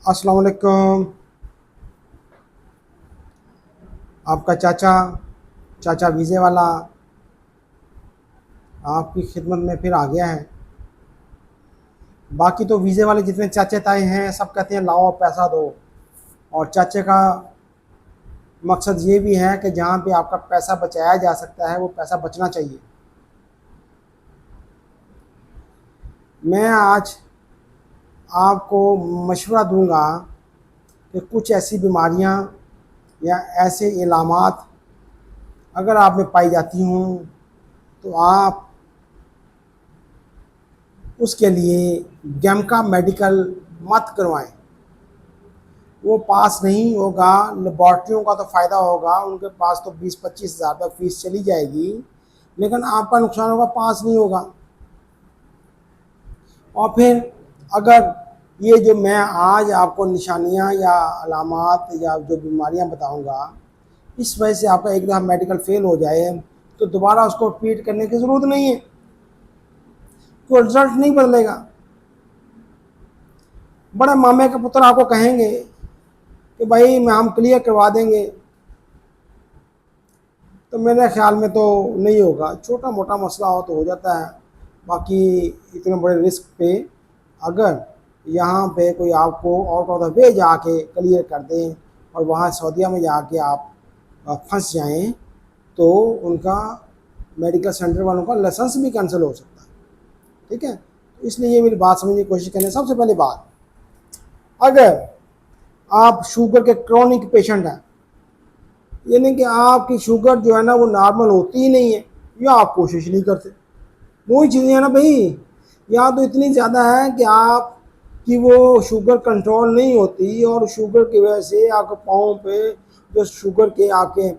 अस्सलाम वालेकुम। आपका चाचा चाचा वीज़े वाला आपकी खिदमत में फिर आ गया है। बाकी तो वीज़े वाले जितने चाचे ताए हैं सब कहते हैं लाओ पैसा दो, और चाचे का मकसद ये भी है कि जहाँ पे आपका पैसा बचाया जा सकता है वो पैसा बचना चाहिए। मैं आज आपको मशवरा दूंगा कि कुछ ऐसी बीमारियाँ या ऐसे इलामात अगर आप में पाई जाती हों तो आप उसके लिए गैमका मेडिकल मत करवाएं। वो पास नहीं होगा, लेबॉर्ट्रियों का तो फ़ायदा होगा, उनके पास तो 20-25 हज़ार तक फ़ीस चली जाएगी, लेकिन आपका नुकसान होगा, पास नहीं होगा। और फिर अगर ये जो मैं आज आपको निशानियां या अलामात या जो बीमारियां बताऊंगा इस वजह से आपका एक दफ़ा मेडिकल फेल हो जाए तो दोबारा उसको रिपीट करने की ज़रूरत नहीं है, कोई रिजल्ट नहीं बदलेगा। बड़े मामे का पुत्र आपको कहेंगे कि भाई मैं हम क्लियर करवा देंगे, तो मेरे ख्याल में तो नहीं होगा। छोटा मोटा मसला हो तो हो जाता है, बाकी इतने बड़े रिस्क पे अगर यहाँ पे कोई आपको आउट ऑफ द वे जाके क्लियर कर दें और वहाँ सऊदीया में जाके आप फंस जाएं तो उनका मेडिकल सेंटर वालों का लाइसेंस भी कैंसिल हो सकता है। ठीक है, तो इसलिए ये मेरी बात समझने की कोशिश करें। सबसे पहले बात, अगर आप शुगर के क्रॉनिक पेशेंट हैं, यानी कि आपकी शुगर जो है ना वो नॉर्मल होती ही नहीं है या आप कोशिश नहीं करते, वही चीज़ें है ना भाई, या तो इतनी ज़्यादा है कि आप कि वो शुगर कंट्रोल नहीं होती और शुगर की वजह से आपके पाँव पे जो शुगर के आपके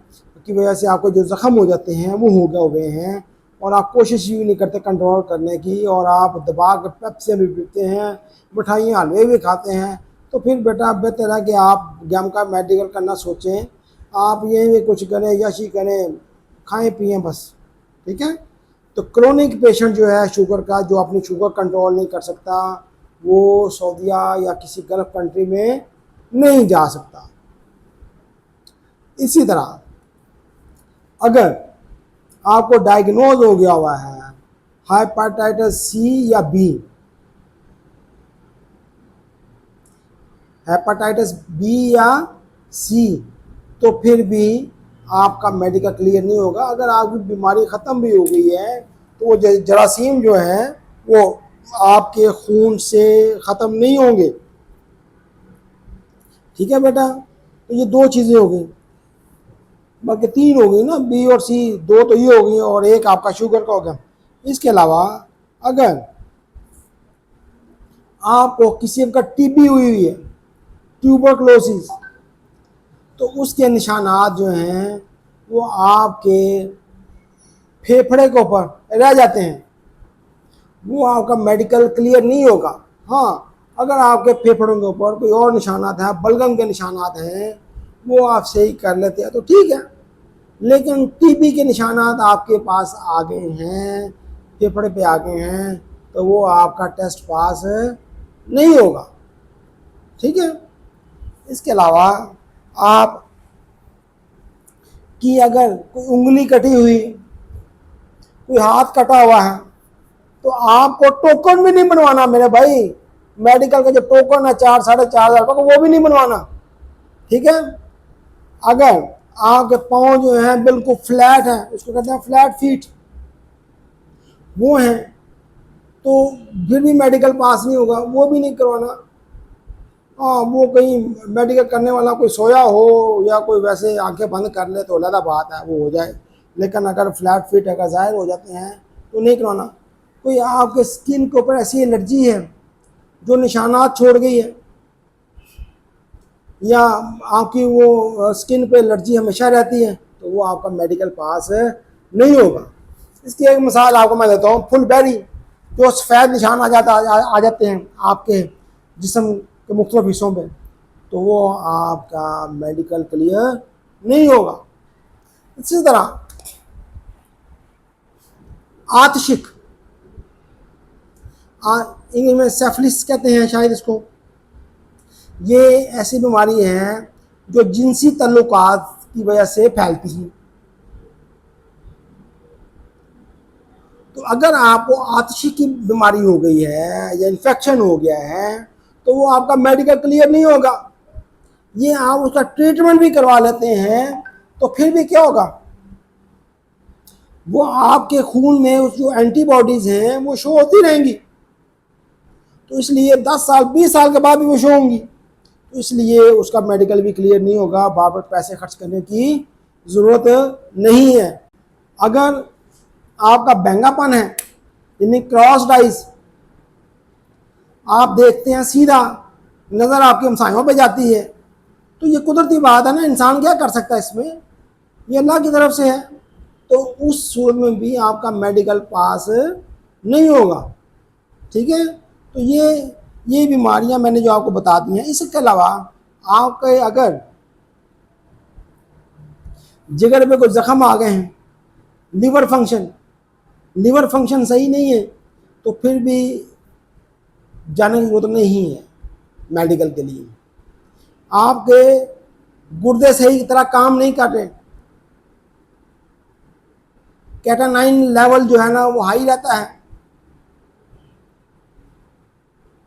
की वजह से आपको जो ज़ख़म हो जाते हैं वो हो गए हुए हैं, और आप कोशिश भी नहीं करते कंट्रोल करने की, और आप दबा कर पेप्सी भी पीते हैं, मिठाइयाँ हलवे भी खाते हैं। तो फिर बेटा बेहतर है कि आप गम का मेडिकल करना सोचें, आप ये कुछ करें यशी करें, खाएं पिएं बस। ठीक है, तो क्रोनिक पेशेंट जो है शुगर का, जो अपनी शुगर कंट्रोल नहीं कर सकता, वो सऊदीया या किसी गल्फ कंट्री में नहीं जा सकता। इसी तरह अगर आपको डायग्नोज हो गया हुआ है हेपेटाइटिस सी या बी, हेपेटाइटिस बी या सी, तो फिर भी आपका मेडिकल क्लियर नहीं होगा। अगर आपकी बीमारी ख़त्म भी हो गई है तो वो जरासीम जो है वो आपके खून से ख़त्म नहीं होंगे। ठीक है बेटा, तो ये दो चीज़ें हो गई, बल्कि तीन हो गई ना, बी और सी, दो तो ये हो गई और एक आपका शुगर का हो गया। इसके अलावा अगर आपको किसी का टीबी हुई है, ट्यूबरक्लोसिस, तो उसके निशानात जो हैं वो आपके फेफड़े के ऊपर रह जाते हैं, वो आपका मेडिकल क्लियर नहीं होगा। हाँ, अगर आपके फेफड़ों के ऊपर कोई और निशानात हैं, बलगम के निशानात हैं, वो आप सही कर लेते हैं तो ठीक है, लेकिन टीबी के निशानात आपके पास आ गए हैं, फेफड़े पे आ गए हैं, तो वो आपका टेस्ट पास नहीं होगा। ठीक है, इसके अलावा आप कि अगर कोई उंगली कटी हुई, कोई हाथ कटा हुआ है, तो आपको टोकन भी नहीं बनवाना मेरे भाई। मेडिकल का जो टोकन है 4-4.5 हज़ार का, वो भी नहीं बनवाना। ठीक है, अगर आपके पाँव जो हैं बिल्कुल फ्लैट हैं, उसको कहते हैं फ्लैट फीट, वो हैं, तो फिर भी मेडिकल पास नहीं होगा, वो भी नहीं करवाना। हाँ, वो कहीं मेडिकल करने वाला कोई सोया हो या कोई वैसे आंखें बंद कर ले तो अलग बात है, वो हो जाए, लेकिन अगर फ्लैट फीट अगर ज़ाहिर हो जाते हैं तो नहीं करवाना। कोई आपके स्किन के ऊपर ऐसी एलर्जी है जो निशानात छोड़ गई है, या आपकी वो स्किन पे एलर्जी हमेशा रहती है, तो वो आपका मेडिकल पास नहीं होगा। इसकी एक मिसाल आपको मैं देता हूँ, फुल बैरी, जो सफ़ेद निशान आ जाते हैं आपके जिस्म के मुख्तलिफ हिस्सों पे, तो वो आपका मेडिकल क्लियर नहीं होगा। इसी तरह आतशिक, इंग्लिश में सेफलिस कहते हैं शायद इसको, ये ऐसी बीमारी है जो जिनसी ताल्लुकात की वजह से फैलती है। तो अगर आपको आतिशी की बीमारी हो गई है या इन्फेक्शन हो गया है तो वो आपका मेडिकल क्लियर नहीं होगा। ये आप उसका ट्रीटमेंट भी करवा लेते हैं तो फिर भी क्या होगा, वो आपके खून में उस जो एंटीबॉडीज हैं वो शो होती रहेंगी। तो इसलिए 10 साल 20 साल के बाद भी वो शो होंगी। तो इसलिए उसका मेडिकल भी क्लियर नहीं होगा, बार बार पैसे खर्च करने की ज़रूरत नहीं है। अगर आपका बैंगापन है यानी क्रॉस्ड आइज, आप देखते हैं सीधा, नज़र आपकी हमसायों पे जाती है, तो ये कुदरती बात है ना, इंसान क्या कर सकता है इसमें, ये अल्लाह की तरफ से है। तो उस सूरत में भी आपका मेडिकल पास नहीं होगा। ठीक है, तो ये बीमारियां मैंने जो आपको बता दी हैं। इसके अलावा आपके अगर जिगर पे कोई जख्म आ गए हैं, लीवर फंक्शन सही नहीं है, तो फिर भी जाने की जरूरत नहीं है मेडिकल के लिए। आपके गुर्दे सही तरह काम नहीं कर रहे, कैटानाइन लेवल जो है ना वो हाई रहता है,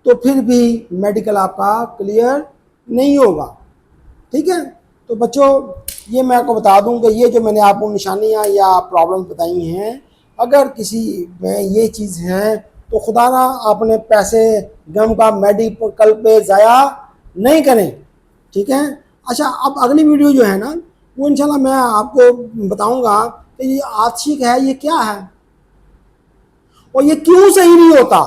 तो फिर भी मेडिकल आपका क्लियर नहीं होगा। ठीक है, तो बच्चों ये मैं आपको बता दूं कि ये जो मैंने आपको निशानियां या प्रॉब्लम बताई हैं, अगर किसी में ये चीज़ है तो खुदा ना अपने पैसे गम का मेडिकल पे ज़ाया नहीं करें। ठीक है, अच्छा अब अगली वीडियो जो है ना वो इंशाल्लाह मैं आपको बताऊंगा कि ये आशिक है ये क्या है और ये क्यों सही नहीं होता।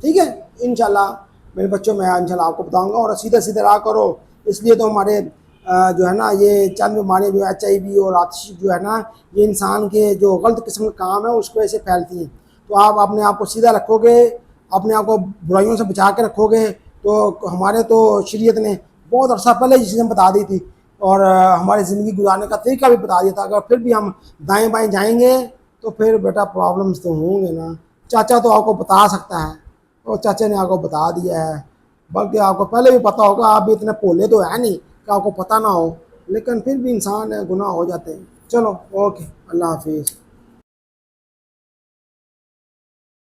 ठीक है, इंशाल्लाह मेरे बच्चों मैं इंशाल्लाह आपको बताऊंगा। और सीधे सीधे रहा करो, इसलिए तो हमारे जो है ना ये चंद बीमारियाँ जो HIV और आतिश जो है ना ये इंसान के जो गलत किस्म का काम है उसको ऐसे फैलती हैं। तो आप अपने आप को सीधा रखोगे, अपने आप को बुराइयों से बचा के रखोगे, तो हमारे तो शरीयत ने बहुत अर्सा पहले ये चीज़ें बता दी थी और हमारी ज़िंदगी गुजारने का तरीका भी बता दिया था। अगर फिर भी हम दाएँ बाएँ जाएंगे तो फिर बेटा प्रॉब्लम्स तो होंगे ना। चाचा तो आपको बता सकता है और चाचा ने आपको बता दिया है, बल्कि आपको पहले भी पता होगा, आप भी इतने भोले तो है नहीं कि आपको पता ना हो, लेकिन फिर भी इंसान है, गुनाह हो जाते हैं। चलो ओके, अल्लाह हाफिज़।